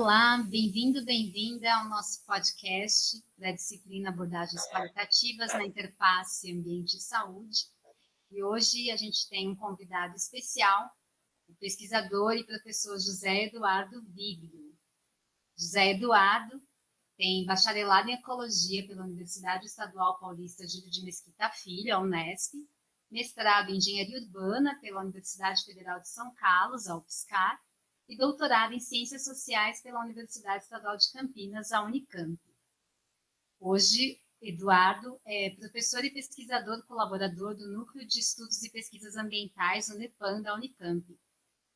Olá, bem-vindo, bem-vinda ao nosso podcast da disciplina Abordagens Qualitativas na Interface Ambiente e Saúde. E hoje a gente tem um convidado especial, o pesquisador e professor José Eduardo Viglio. José Eduardo tem bacharelado em Ecologia pela Universidade Estadual Paulista Júlio de Mesquita Filho, a Unesp, mestrado em Engenharia Urbana pela Universidade Federal de São Carlos, a UFSCar, e doutorado em Ciências Sociais pela Universidade Estadual de Campinas, a Unicamp. Hoje, Eduardo é professor e pesquisador colaborador do Núcleo de Estudos e Pesquisas Ambientais, UNEPAM, da Unicamp.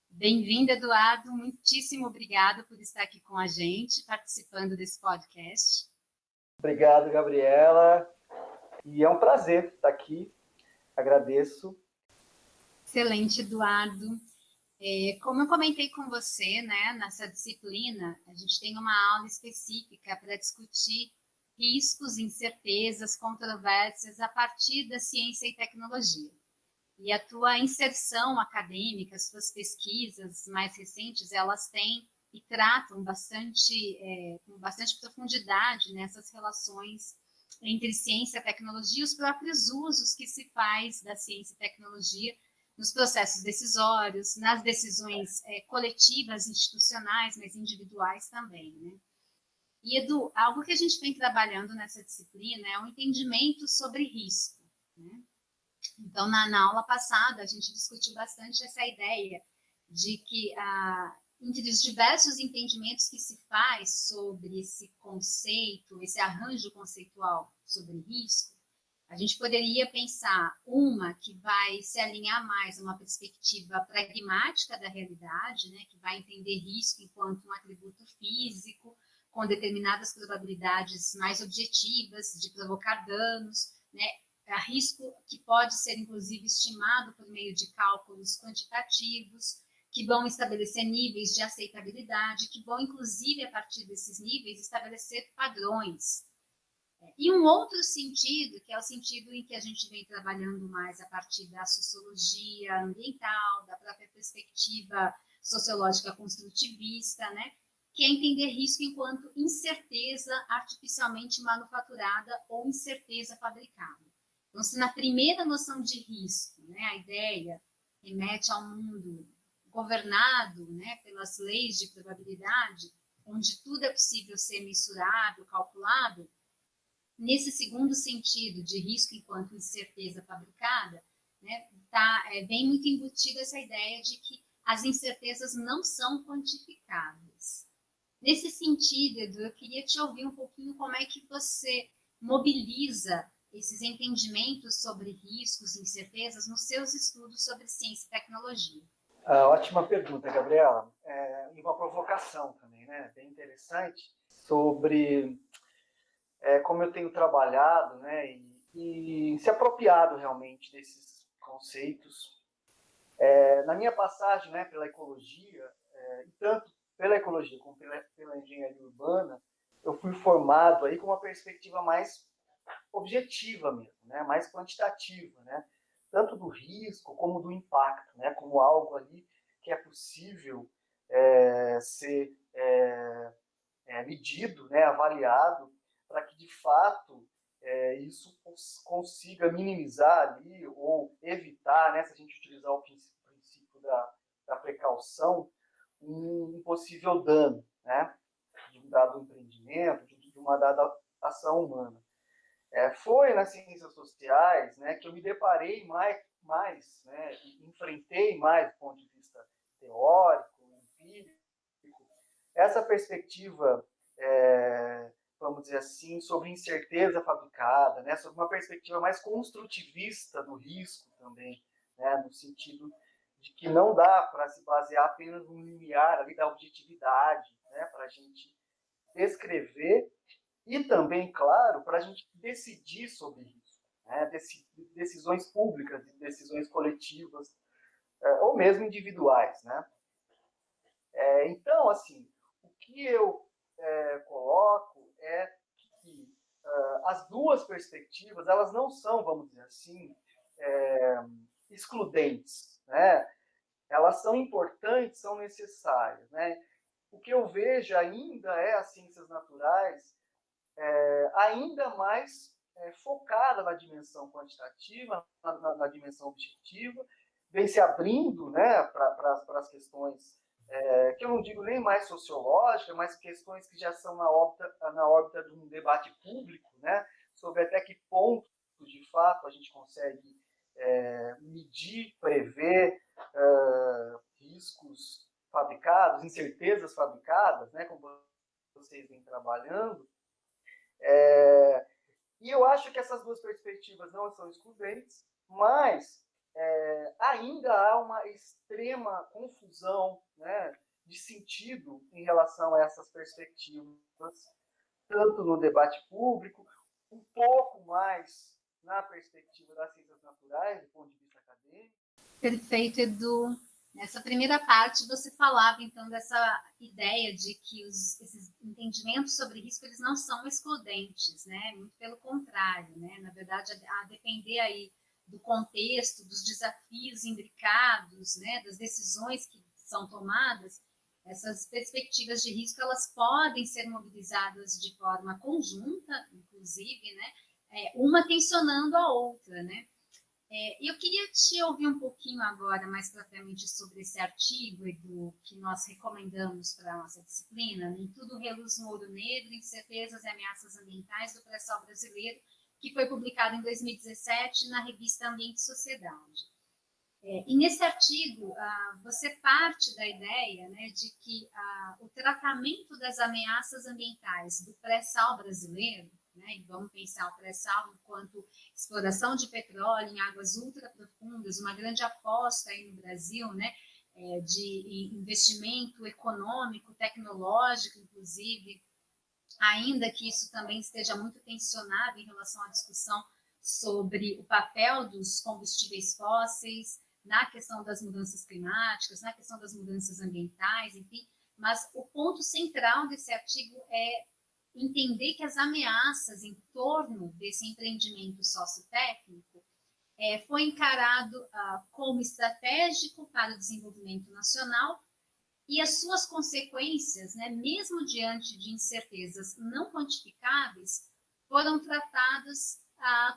Bem-vindo, Eduardo. Muitíssimo obrigado por estar aqui com a gente, participando desse podcast. Obrigado, Gabriela. E é um prazer estar aqui. Agradeço. Excelente, Eduardo. Como eu comentei com você, né, nessa disciplina, a gente tem uma aula específica para discutir riscos, incertezas, controvérsias a partir da ciência e tecnologia. E a tua inserção acadêmica, as tuas pesquisas mais recentes, elas têm e tratam com bastante profundidade nessas relações entre ciência e tecnologia e os próprios usos que se faz da ciência e tecnologia nos processos decisórios, nas decisões coletivas, institucionais, mas individuais também, né? E, Edu, algo que a gente vem trabalhando nessa disciplina é o entendimento sobre risco, né? Então, na aula passada, a gente discutiu bastante essa ideia de que, entre os diversos entendimentos que se faz sobre esse conceito, esse arranjo conceitual sobre risco, a gente poderia pensar uma que vai se alinhar mais a uma perspectiva pragmática da realidade, né, que vai entender risco enquanto um atributo físico, com determinadas probabilidades mais objetivas de provocar danos, né, risco que pode ser, inclusive, estimado por meio de cálculos quantitativos, que vão estabelecer níveis de aceitabilidade, que vão, inclusive, a partir desses níveis, estabelecer padrões. E um outro sentido, que é o sentido em que a gente vem trabalhando mais a partir da sociologia ambiental, da própria perspectiva sociológica construtivista, né? Que é entender risco enquanto incerteza artificialmente manufaturada ou incerteza fabricada. Então, se na primeira noção de risco, né, a ideia remete ao mundo governado, né, pelas leis de probabilidade, onde tudo é possível ser mensurado, calculado, nesse segundo sentido de risco enquanto incerteza fabricada, né, bem muito embutida essa ideia de que as incertezas não são quantificáveis. Nesse sentido, Edu, eu queria te ouvir um pouquinho como é que você mobiliza esses entendimentos sobre riscos e incertezas nos seus estudos sobre ciência e tecnologia. Ótima pergunta, Gabriela. E uma provocação também, né? Bem interessante, sobre como eu tenho trabalhado, né, e se apropriado realmente desses conceitos. Na minha passagem, né, pela ecologia, e tanto pela ecologia como pela engenharia urbana, eu fui formado aí com uma perspectiva mais objetiva mesmo, né, mais quantitativa, né, tanto do risco como do impacto, né, como algo ali que é possível ser medido, né, avaliado, para que de fato isso consiga minimizar ali ou evitar, né, se a gente utilizar o princípio da precaução, um possível dano, né, de um dado empreendimento, de uma dada ação humana. Foi nas ciências sociais, né, que eu me deparei mais, né, e enfrentei mais do ponto de vista teórico, empírico, essa perspectiva, vamos dizer assim, sobre incerteza fabricada, né, sobre uma perspectiva mais construtivista do risco também, né, no sentido de que não dá para se basear apenas no limiar ali da objetividade, né, para a gente descrever e também, claro, para a gente decidir sobre isso, né, decisões públicas, decisões coletivas, ou mesmo individuais, né. Então, assim, o que eu coloco é que as duas perspectivas, elas não são, vamos dizer assim, excludentes, né? Elas são importantes, são necessárias, né? o que eu vejo ainda é as ciências naturais ainda mais focada na dimensão quantitativa, na dimensão objetiva, vem se abrindo, né, para as questões que eu não digo nem mais sociológicas, mas questões que já são na órbita de um debate público, né, sobre até que ponto, de fato, a gente consegue medir, prever riscos fabricados, incertezas fabricadas, né, como vocês vêm trabalhando. E eu acho que essas duas perspectivas não são excludentes, mas ainda há uma extrema confusão, né, de sentido em relação a essas perspectivas, tanto no debate público, um pouco mais na perspectiva das ciências naturais, do ponto de vista acadêmico. Perfeito, Edu. Nessa primeira parte, você falava, então, dessa ideia de que esses entendimentos sobre risco eles não são excludentes, né? Muito pelo contrário, né? Na verdade, a depender aí do contexto, dos desafios imbricados, né? Das decisões que são tomadas, essas perspectivas de risco elas podem ser mobilizadas de forma conjunta, inclusive, né? Uma tensionando a outra, né? Eu queria te ouvir um pouquinho agora, mais propriamente, sobre esse artigo, Edu, que nós recomendamos para a nossa disciplina, em Tudo reluz no ouro negro, incertezas e ameaças ambientais do pré-sal brasileiro, que foi publicado em 2017 na revista Ambiente e Sociedade. E nesse artigo, você parte da ideia, né, de que o tratamento das ameaças ambientais do pré-sal brasileiro, né, e vamos pensar o pré-sal enquanto exploração de petróleo em águas ultraprofundas, uma grande aposta aí no Brasil, né, de investimento econômico, tecnológico, inclusive, ainda que isso também esteja muito tensionado em relação à discussão sobre o papel dos combustíveis fósseis na questão das mudanças climáticas, na questão das mudanças ambientais, enfim, mas o ponto central desse artigo é entender que as ameaças em torno desse empreendimento sociotécnico foi encarado como estratégico para o desenvolvimento nacional e as suas consequências, né, mesmo diante de incertezas não quantificáveis, foram tratadas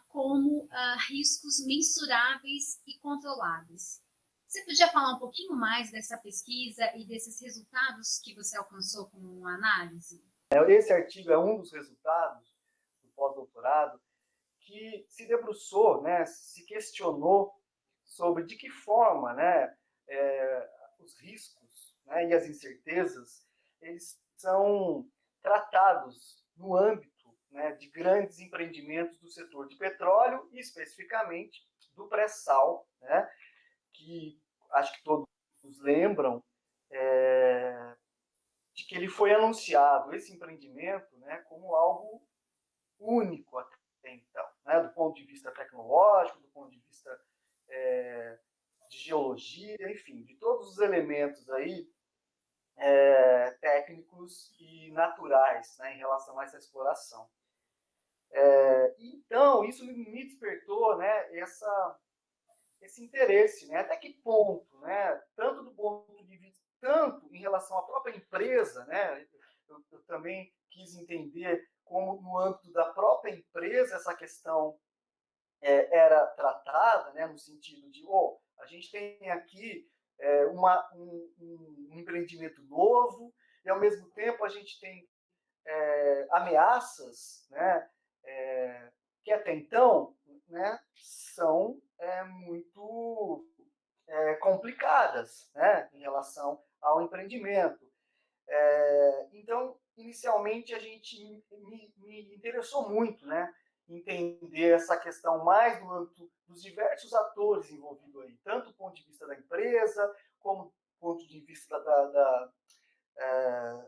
como riscos mensuráveis e controláveis. Você podia falar um pouquinho mais dessa pesquisa e desses resultados que você alcançou com uma análise? Esse artigo é um dos resultados do pós-doutorado que se debruçou, né, se questionou sobre de que forma, né, os riscos, né, e as incertezas eles são tratados no âmbito, né, de grandes empreendimentos do setor de petróleo e especificamente do pré-sal, né, que acho que todos lembram de que ele foi anunciado, esse empreendimento, né, como algo único até então, né, do ponto de vista tecnológico, do ponto de vista de geologia, enfim, de todos os elementos aí técnicos e naturais, né, em relação a essa exploração. Então, isso me despertou, né, esse interesse, né, até que ponto, né, tanto do ponto de vista, tanto em relação à própria empresa, né, eu também quis entender como no âmbito da própria empresa essa questão era tratada, né, no sentido de, a gente tem aqui um empreendimento novo e, ao mesmo tempo, a gente tem ameaças, né, que até então, né, são muito complicadas, né, em relação ao empreendimento. Então, inicialmente, a gente me interessou muito, né, entender essa questão mais do âmbito dos diversos atores envolvidos aí, tanto do ponto de vista da empresa, como do ponto de vista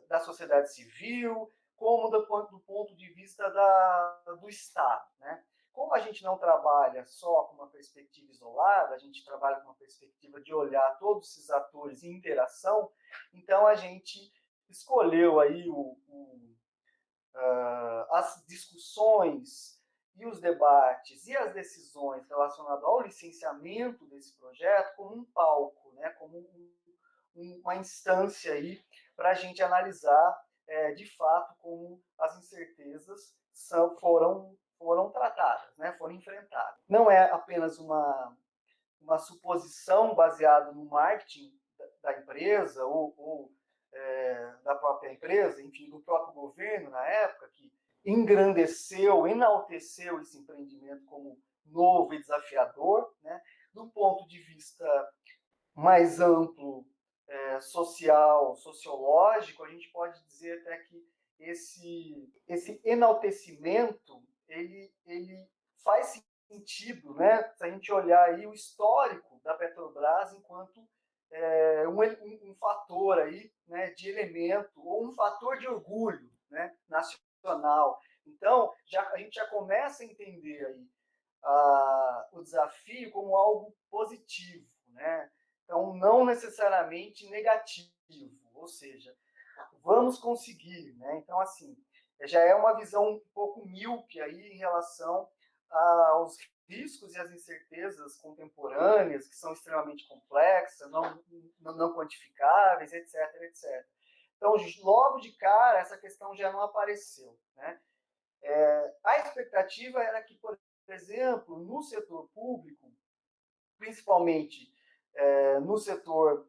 da sociedade civil, como do ponto de vista do Estado, né? Como a gente não trabalha só com uma perspectiva isolada, a gente trabalha com uma perspectiva de olhar todos esses atores em interação, então a gente escolheu aí as discussões e os debates e as decisões relacionadas ao licenciamento desse projeto como um palco, né, como uma instância aí para a gente analisar, de fato, como as incertezas foram tratadas, né, foram enfrentadas. Não é apenas uma suposição baseada no marketing da empresa ou da própria empresa, enfim, do próprio governo na época, que engrandeceu, enalteceu esse empreendimento como novo e desafiador, né? Do ponto de vista mais amplo, social, sociológico, a gente pode dizer até que esse enaltecimento ele faz sentido, né? Se a gente olhar aí o histórico da Petrobras enquanto um fator aí, né, de elemento ou um fator de orgulho, né, nacional. Então, a gente já começa a entender aí o desafio como algo positivo, né? Então, não necessariamente negativo, ou seja, vamos conseguir, né? Então, assim, já é uma visão um pouco míope aí em relação aos riscos e as incertezas contemporâneas, que são extremamente complexas, não quantificáveis, etc, etc. Então, logo de cara, essa questão já não apareceu, né? A expectativa era que, por exemplo, no setor público, principalmente no setor,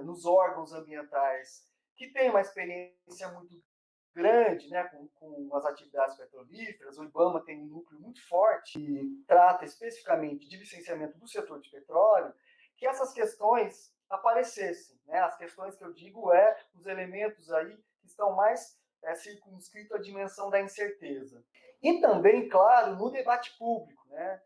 nos órgãos ambientais, que tem uma experiência muito grande, né, com as atividades petrolíferas, o IBAMA tem um núcleo muito forte que trata especificamente de licenciamento do setor de petróleo, que essas questões aparecessem, né? As questões que eu digo os elementos aí que estão mais circunscritos à dimensão da incerteza. E também, claro, no debate público, né?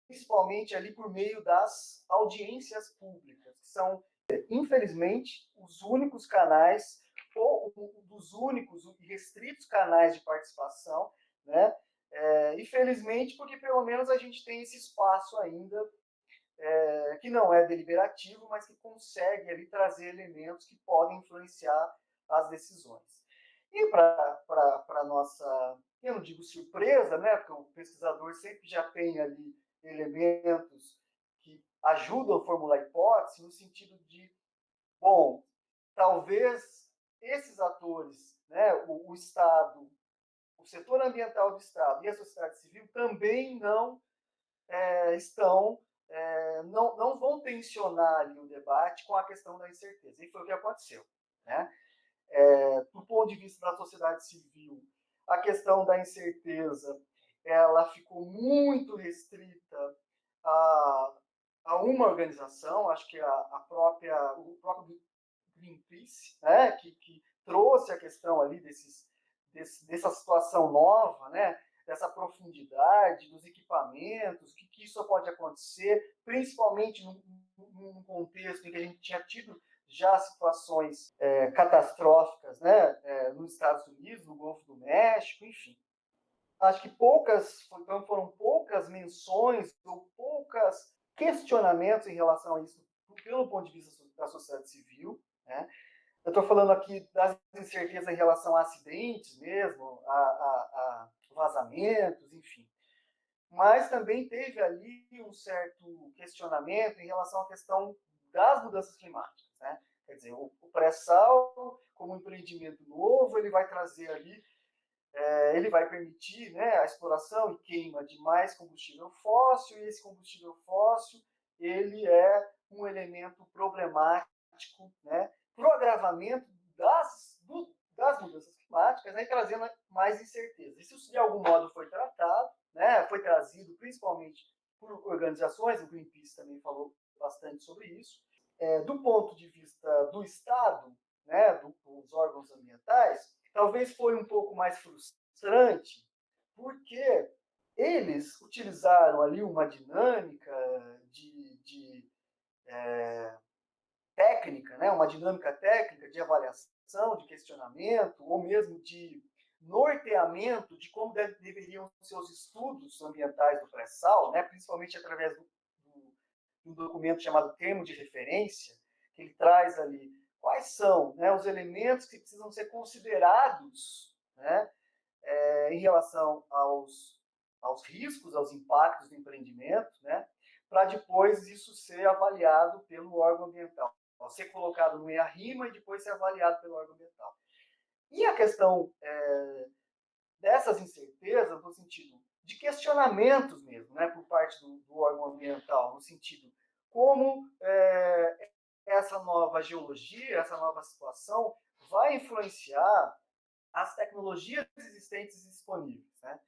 Principalmente ali por meio das audiências públicas, que são, infelizmente, os únicos canais, ou dos únicos e restritos canais de participação, né? Infelizmente, porque pelo menos a gente tem esse espaço ainda, que não é deliberativo, mas que consegue ali trazer elementos que podem influenciar as decisões. E para nossa, eu não digo surpresa, né, porque o pesquisador sempre já tem ali elementos que ajudam a formular hipótese, no sentido de, bom, talvez esses atores, né, o Estado, o setor ambiental do Estado e a sociedade civil também não estão, não vão tensionar ali o debate com a questão da incerteza. E foi o que aconteceu, né? Do ponto de vista da sociedade civil, a questão da incerteza ela ficou muito restrita a uma organização, acho que o próprio Greenpeace, né, que trouxe a questão ali dessa situação nova, né, dessa profundidade dos equipamentos, que isso pode acontecer, principalmente num contexto em que a gente tinha tido já situações catastróficas, né, nos Estados Unidos, no Golfo do México, enfim. Acho que foram poucas menções ou poucos questionamentos em relação a isso pelo ponto de vista da sociedade civil, né? Eu estou falando aqui das incertezas em relação a acidentes mesmo, a vazamentos, enfim. Mas também teve ali um certo questionamento em relação à questão das mudanças climáticas, né? Quer dizer, o pré-sal, como um empreendimento novo, ele vai trazer ali, ele vai permitir, né, a exploração e queima de mais combustível fóssil, e esse combustível fóssil, ele é um elemento problemático, né, para o agravamento das mudanças climáticas, né, trazendo mais incerteza. Isso, de algum modo, foi tratado, né, foi trazido principalmente por organizações, o Greenpeace também falou bastante sobre isso. Do ponto de vista do Estado, né, dos órgãos ambientais, talvez foi um pouco mais frustrante, porque eles utilizaram ali uma dinâmica de técnica, né, uma dinâmica técnica de avaliação, de questionamento, ou mesmo de norteamento de como deveriam ser os estudos ambientais do pré-sal, né, principalmente através do documento chamado Termo de Referência, que ele traz ali quais são, né, os elementos que precisam ser considerados, né, em relação aos riscos, aos impactos do empreendimento, né, para depois isso ser avaliado pelo órgão ambiental. ser colocado no EARIMA e depois ser avaliado pelo órgão ambiental. E a questão dessas incertezas, no sentido de questionamentos mesmo, né, por parte do órgão ambiental, no sentido como essa nova geologia, essa nova situação vai influenciar as tecnologias existentes e disponíveis, né?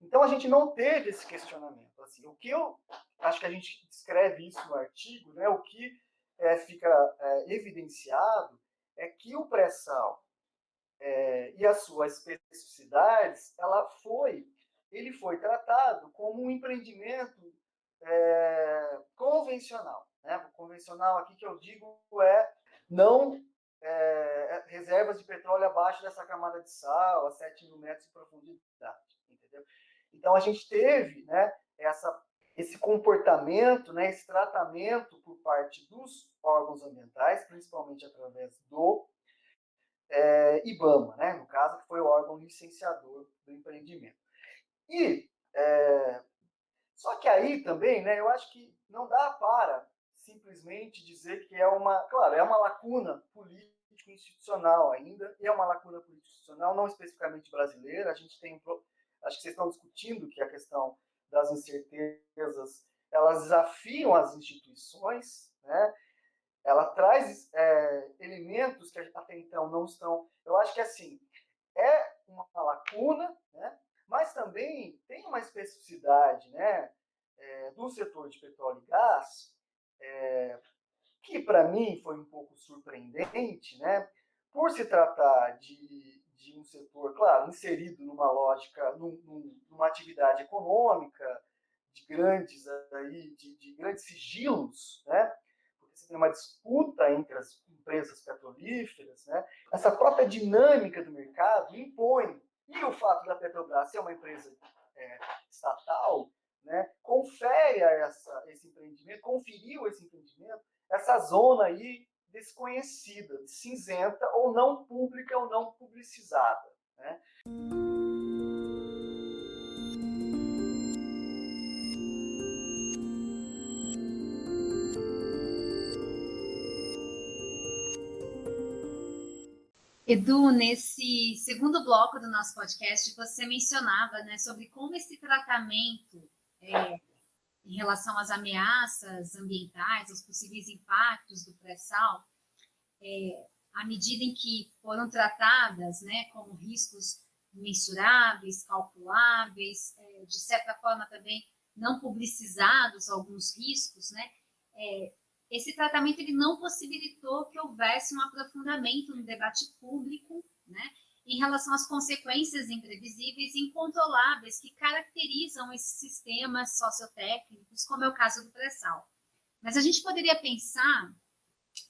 Então a gente não teve esse questionamento. Assim, o que eu acho que a gente descreve isso no artigo, né? O que fica evidenciado é que o pré-sal e as suas especificidades, ele foi tratado como um empreendimento convencional, né? O convencional aqui que eu digo não reservas de petróleo abaixo dessa camada de sal, a 7.000 metros de profundidade, entendeu? Então a gente teve, né, esse comportamento, né, esse tratamento por parte dos órgãos ambientais, principalmente através do IBAMA, né, no caso, que foi o órgão licenciador do empreendimento. E só que aí também, né, eu acho que não dá para simplesmente dizer que claro, é uma lacuna político-institucional ainda, e é uma lacuna político-institucional não especificamente brasileira. A gente tem, acho que vocês estão discutindo que a questão das incertezas, elas desafiam as instituições, né? Ela traz elementos que até então não estão. Eu acho que assim é uma lacuna, né? Mas também tem uma especificidade, né, do setor de petróleo e gás, que para mim foi um pouco surpreendente, né, por se tratar de um setor, claro, inserido numa lógica, numa atividade econômica de de grandes sigilos, né, porque você tem uma disputa entre as empresas petrolíferas, né, essa própria dinâmica do mercado impõe, e o fato da Petrobras ser uma empresa estatal, né, conferiu esse empreendimento, essa zona aí desconhecida, cinzenta, ou não pública, ou não publicizada, né? Edu, nesse segundo bloco do nosso podcast, você mencionava, né, sobre como esse tratamento em relação às ameaças ambientais, aos possíveis impactos do pré-sal, à medida em que foram tratadas, né, como riscos mensuráveis, calculáveis, de certa forma também não publicizados alguns riscos, né, esse tratamento ele não possibilitou que houvesse um aprofundamento no debate público, né, em relação às consequências imprevisíveis e incontroláveis que caracterizam esses sistemas sociotécnicos, como é o caso do pré-sal. Mas a gente poderia pensar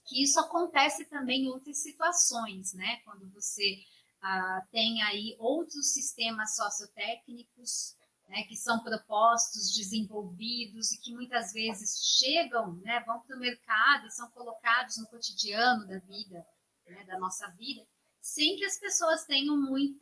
que isso acontece também em outras situações, né? Quando você tem aí outros sistemas sociotécnicos, né, que são propostos, desenvolvidos e que muitas vezes chegam, né, vão para o mercado e são colocados no cotidiano da vida, né, da nossa vida, sem que as pessoas tenham muito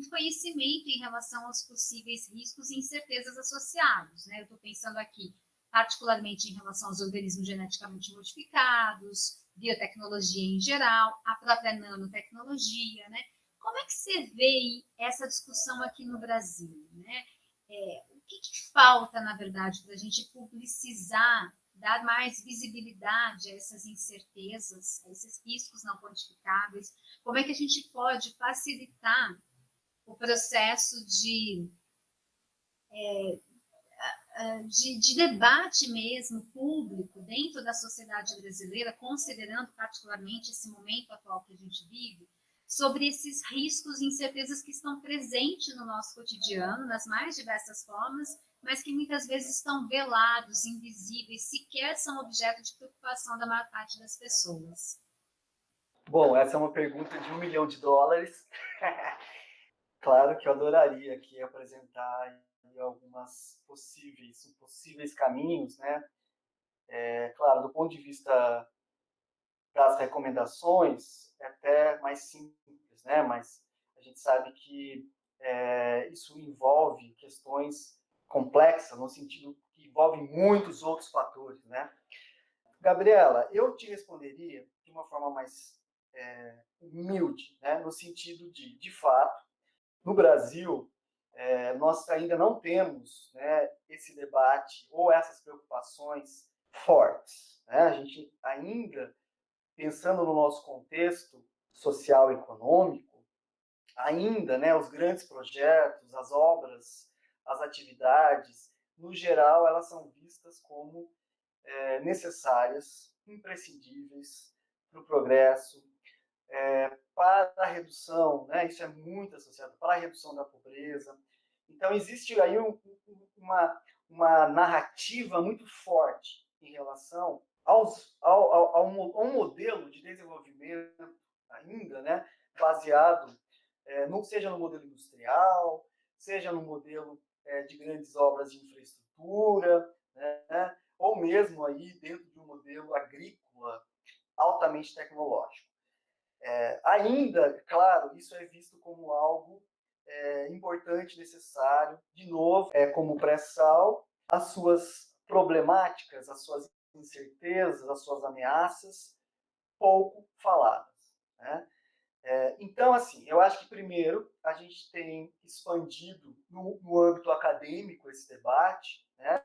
conhecimento em relação aos possíveis riscos e incertezas associados, né? Eu estou pensando aqui particularmente em relação aos organismos geneticamente modificados, biotecnologia em geral, a própria nanotecnologia, né? Como é que você vê essa discussão aqui no Brasil, né? O que falta, na verdade, para a gente publicizar, dar mais visibilidade a essas incertezas, a esses riscos não quantificáveis? Como é que a gente pode facilitar o processo de debate mesmo público dentro da sociedade brasileira, considerando particularmente esse momento atual que a gente vive, sobre esses riscos e incertezas que estão presentes no nosso cotidiano, nas mais diversas formas, mas que muitas vezes estão velados, invisíveis, sequer são objeto de preocupação da maior parte das pessoas. Bom, essa é uma pergunta de $1 milhão. Claro que eu adoraria aqui apresentar algumas possíveis caminhos, né? Claro, do ponto de vista das recomendações, é até mais simples, né? Mas a gente sabe que isso envolve questões complexas, no sentido que envolve muitos outros fatores, né? Gabriela, eu te responderia de uma forma mais humilde, né? No sentido de fato, no Brasil, nós ainda não temos, né, esse debate ou essas preocupações fortes. Né? A gente ainda, pensando no nosso contexto social e econômico, ainda, né, os grandes projetos, as obras, as atividades, no geral, elas são vistas como necessárias, imprescindíveis para o progresso, para a redução, né, isso é muito associado, para a redução da pobreza. Então, existe aí uma narrativa muito forte em relação a um modelo de desenvolvimento ainda, né, baseado, não seja no modelo industrial, seja no modelo de grandes obras de infraestrutura, né, ou mesmo aí dentro de um modelo agrícola altamente tecnológico. Ainda, claro, isso é visto como algo importante, necessário, de novo, como pré-sal, as suas problemáticas, as suas incertezas, as suas ameaças, pouco faladas. Né? Então, assim, eu acho que primeiro a gente tem expandido no âmbito acadêmico esse debate, né?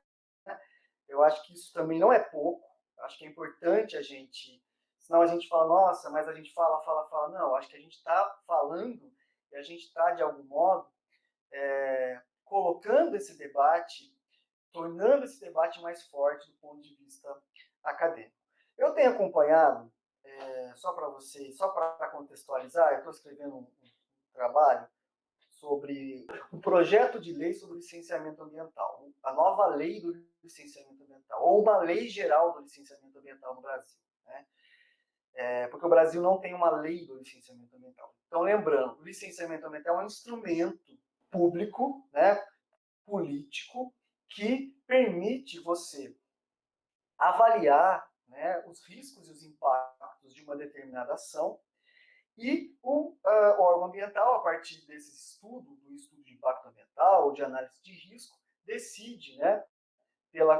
Eu acho que isso também não é pouco, acho que é importante a gente, senão a gente fala, nossa, mas a gente fala, fala, fala. Não, acho que a gente está falando e a gente está, de algum modo, colocando esse debate, tornando esse debate mais forte do ponto de vista acadêmico. Eu tenho acompanhado, só para vocês, só para contextualizar, eu estou escrevendo um trabalho sobre o projeto de lei sobre licenciamento ambiental, a nova lei do licenciamento ambiental, ou uma lei geral do licenciamento ambiental no Brasil. Né? Porque o Brasil não tem uma lei do licenciamento ambiental. Então, lembrando, o licenciamento ambiental é um instrumento público, né, político, que permite você avaliar, né, os riscos e os impactos de uma determinada ação. E o órgão ambiental, a partir desse estudo, do estudo de impacto ambiental, ou de análise de risco, decide, né, pela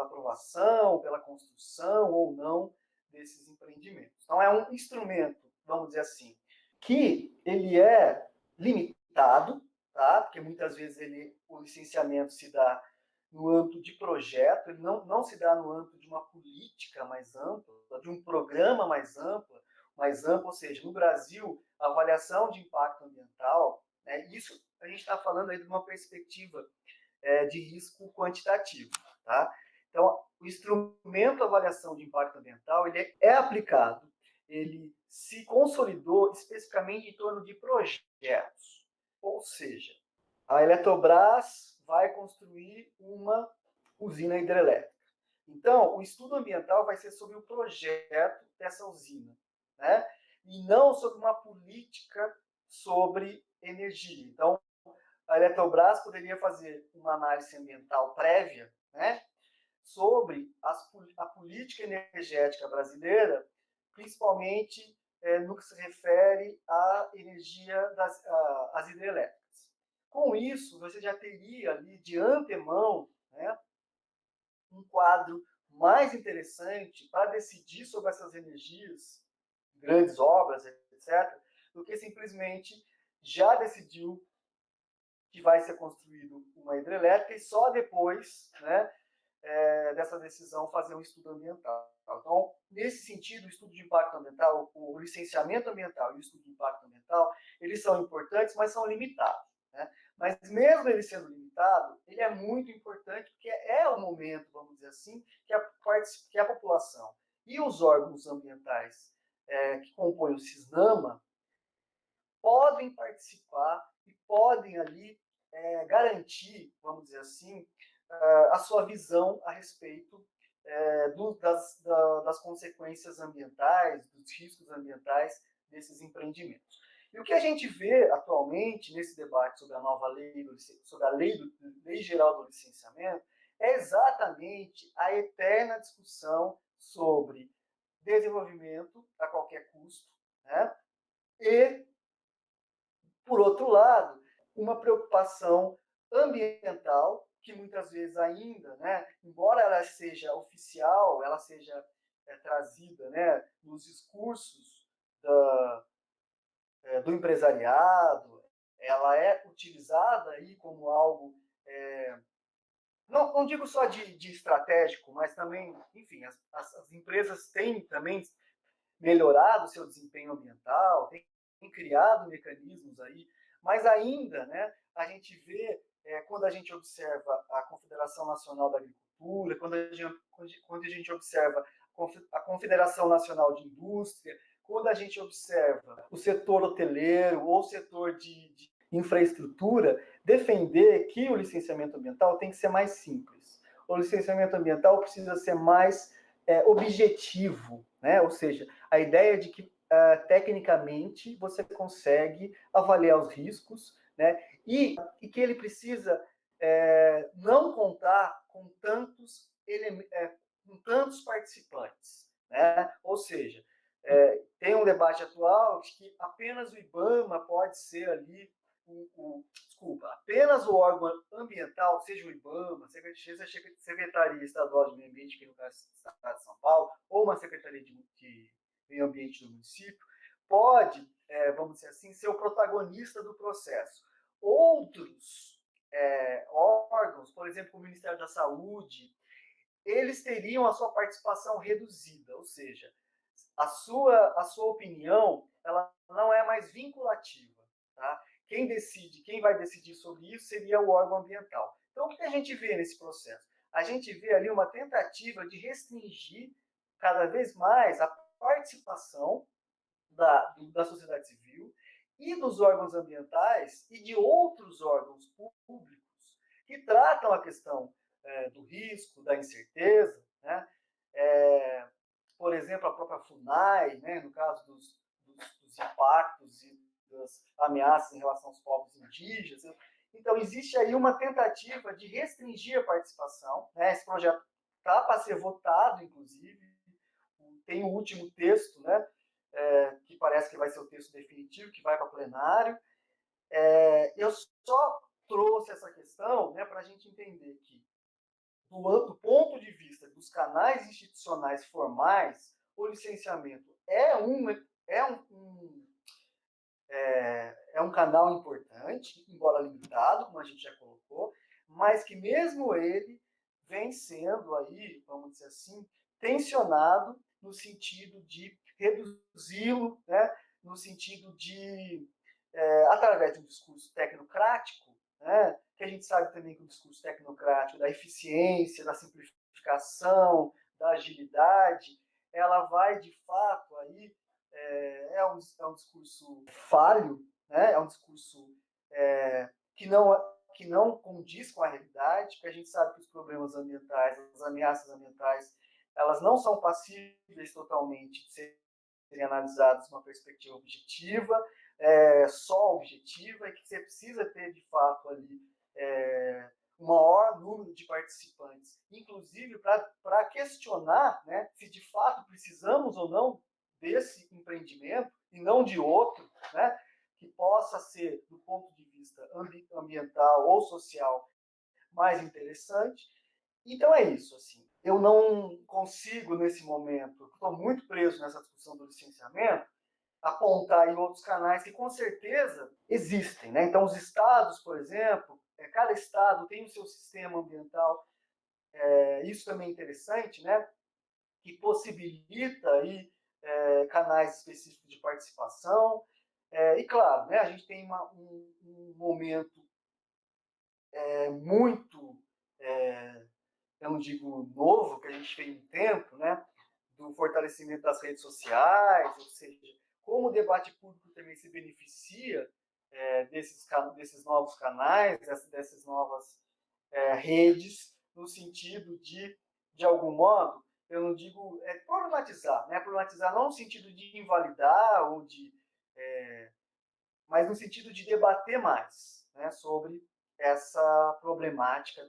aprovação, pela construção ou não desses empreendimentos. Então, é um instrumento, vamos dizer assim, que ele é limitado, tá? Porque muitas vezes o licenciamento se dá no âmbito de projeto, ele não se dá no âmbito de uma política mais ampla, de um programa mais amplo, ou seja, no Brasil, a avaliação de impacto ambiental, né, isso a gente está falando aí de uma perspectiva de risco quantitativo. Tá? Então, o instrumento de avaliação de impacto ambiental ele é aplicado, ele se consolidou especificamente em torno de projetos. Ou seja, a Eletrobras vai construir uma usina hidrelétrica. Então, o estudo ambiental vai ser sobre o projeto dessa usina, né? E não sobre uma política sobre energia. Então, a Eletrobras poderia fazer uma análise ambiental prévia, né, sobre a política energética brasileira, principalmente no que se refere à energia às hidrelétricas. Com isso, você já teria ali de antemão, né, um quadro mais interessante para decidir sobre essas energias, grandes obras, etc., do que simplesmente já decidiu que vai ser construído uma hidrelétrica e só depois, né, dessa decisão fazer um estudo ambiental. Então, nesse sentido, o estudo de impacto ambiental, o licenciamento ambiental e o estudo de impacto ambiental, eles são importantes, mas são limitados. Né? Mas mesmo ele sendo limitado, ele é muito importante porque é o momento, vamos dizer assim, que a população e os órgãos ambientais que compõem o CISNAMA podem participar e podem ali garantir, vamos dizer assim, a sua visão a respeito das consequências ambientais, dos riscos ambientais desses empreendimentos. E o que a gente vê atualmente nesse debate sobre a nova lei, sobre a lei geral do licenciamento, é exatamente a eterna discussão sobre desenvolvimento a qualquer custo, né? E, por outro lado, uma preocupação ambiental, que muitas vezes ainda, né, embora ela seja oficial, ela seja trazida, né, nos discursos do empresariado, ela é utilizada aí como algo, não digo só de estratégico, mas também, enfim, as empresas têm também melhorado o seu desempenho ambiental, têm criado mecanismos aí, mas ainda, né, a gente vê, quando a gente observa a Confederação Nacional da Agricultura, quando a gente observa a Confederação Nacional de Indústria, quando a gente observa o setor hoteleiro ou o setor de infraestrutura, defender que o licenciamento ambiental tem que ser mais simples. O licenciamento ambiental precisa ser mais objetivo, né? Ou seja, a ideia de que tecnicamente você consegue avaliar os riscos, né? E que ele precisa não contar com tantos participantes, né? Ou seja, tem um debate atual de que apenas o IBAMA pode ser ali apenas o órgão ambiental, seja o IBAMA, seja a Secretaria Estadual de Meio Ambiente, que no caso é o Estado de São Paulo, ou uma Secretaria de Meio Ambiente do município, pode, vamos dizer assim, ser o protagonista do processo. Outros órgãos, por exemplo, o Ministério da Saúde, eles teriam a sua participação reduzida, ou seja, a sua opinião ela não é mais vinculativa. Tá? Quem vai decidir sobre isso seria o órgão ambiental. Então, o que a gente vê nesse processo? A gente vê ali uma tentativa de restringir cada vez mais a participação da sociedade civil e dos órgãos ambientais e de outros órgãos públicos que tratam a questão do risco, da incerteza, né? Por exemplo, a própria FUNAI, né, no caso dos impactos e das ameaças em relação aos povos indígenas. Então, existe aí uma tentativa de restringir a participação. Né? Esse projeto está para ser votado, inclusive. Tem o último texto, né, que parece que vai ser o texto definitivo, que vai para plenário. Eu só trouxe essa questão, né, para a gente entender que, do ponto de vista dos canais institucionais formais, o licenciamento é um canal importante, embora limitado, como a gente já colocou, mas que mesmo ele vem sendo aí, vamos dizer assim, tensionado no sentido de reduzi-lo, né, no sentido de, através de um discurso tecnocrático, né, que a gente sabe também que o discurso tecnocrático da eficiência, da simplificação, da agilidade, ela vai, de fato, aí, é um discurso falho, né? É um discurso que não condiz com a realidade, porque a gente sabe que os problemas ambientais, as ameaças ambientais, elas não são passíveis totalmente de serem analisadas numa perspectiva objetiva, só objetiva, e que você precisa ter, de fato, ali um maior número de participantes, inclusive para questionar, né, se de fato precisamos ou não desse empreendimento e não de outro, né, que possa ser, do ponto de vista ambiental ou social, mais interessante. Então é isso, assim. Eu não consigo, nesse momento, estou muito preso nessa discussão do licenciamento, apontar em outros canais que com certeza existem. Né? Então, os estados, por exemplo, cada estado tem o seu sistema ambiental, isso também é interessante, né? Que possibilita aí, canais específicos de participação. E claro, né, a gente tem um momento muito, eu não digo novo, que a gente tem um tempo, né, do fortalecimento das redes sociais, ou seja, como o debate público também se beneficia desses novos canais, dessas novas redes, no sentido de algum modo, eu não digo problematizar, né? Problematizar não no sentido de invalidar ou mas no sentido de debater mais, né, sobre essa problemática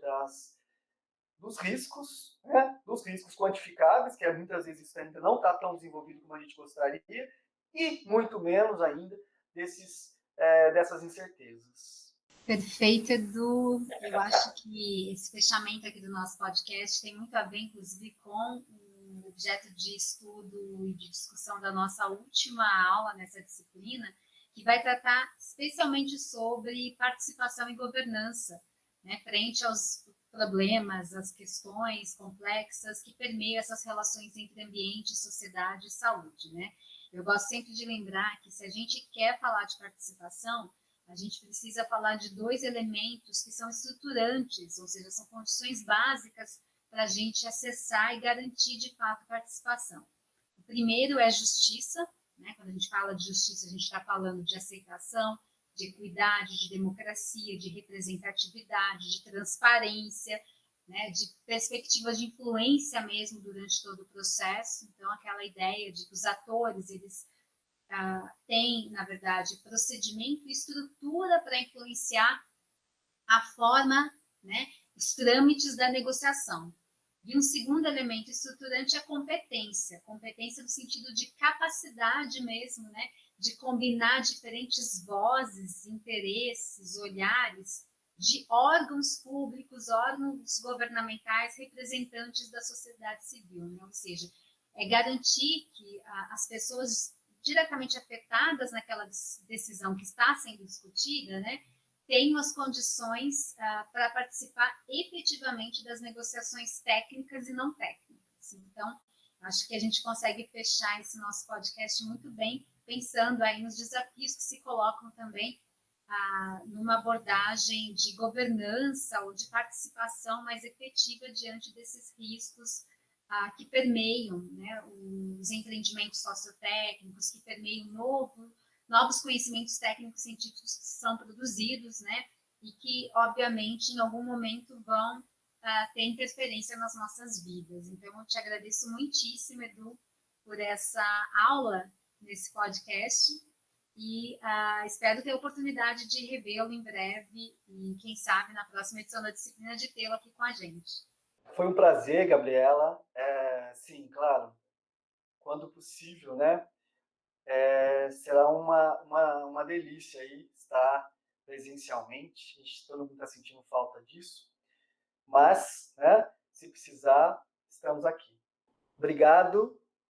dos riscos, né, dos riscos quantificáveis, que muitas vezes isso ainda não está tão desenvolvido como a gente gostaria, e muito menos ainda dessas incertezas. Perfeito, Edu. Eu acho que esse fechamento aqui do nosso podcast tem muito a ver, inclusive, com o objeto de estudo e de discussão da nossa última aula nessa disciplina, que vai tratar especialmente sobre participação e governança, né, frente aos problemas, às questões complexas que permeiam essas relações entre ambiente, sociedade e saúde, né? Eu gosto sempre de lembrar que se a gente quer falar de participação, a gente precisa falar de dois elementos que são estruturantes, ou seja, são condições básicas para a gente acessar e garantir de fato participação. O primeiro é justiça, né? Quando a gente fala de justiça, a gente está falando de aceitação, de equidade, de democracia, de representatividade, de transparência, né? De perspectiva de influência mesmo durante todo o processo. Então, aquela ideia de que os atores, eles tem, na verdade, procedimento e estrutura para influenciar a forma, né, os trâmites da negociação. E um segundo elemento estruturante é a competência. Competência no sentido de capacidade mesmo, né, de combinar diferentes vozes, interesses, olhares de órgãos públicos, órgãos governamentais, representantes da sociedade civil, né? Ou seja, é garantir que as pessoas diretamente afetadas naquela decisão que está sendo discutida, né, tenham as condições para participar efetivamente das negociações técnicas e não técnicas. Então, acho que a gente consegue fechar esse nosso podcast muito bem, pensando aí nos desafios que se colocam também numa abordagem de governança ou de participação mais efetiva diante desses riscos que permeiam, né, os empreendimentos sociotécnicos, que permeiam novos conhecimentos técnicos científicos que são produzidos, né, e que, obviamente, em algum momento vão ter interferência nas nossas vidas. Então, eu te agradeço muitíssimo, Edu, por essa aula nesse podcast e espero ter a oportunidade de revê-lo em breve e, quem sabe, na próxima edição da disciplina, de tê-lo aqui com a gente. Foi um prazer, Gabriela. Sim, claro, quando possível, né? Será uma delícia aí estar presencialmente. Todo mundo está sentindo falta disso. Mas, né, se precisar, estamos aqui. Obrigado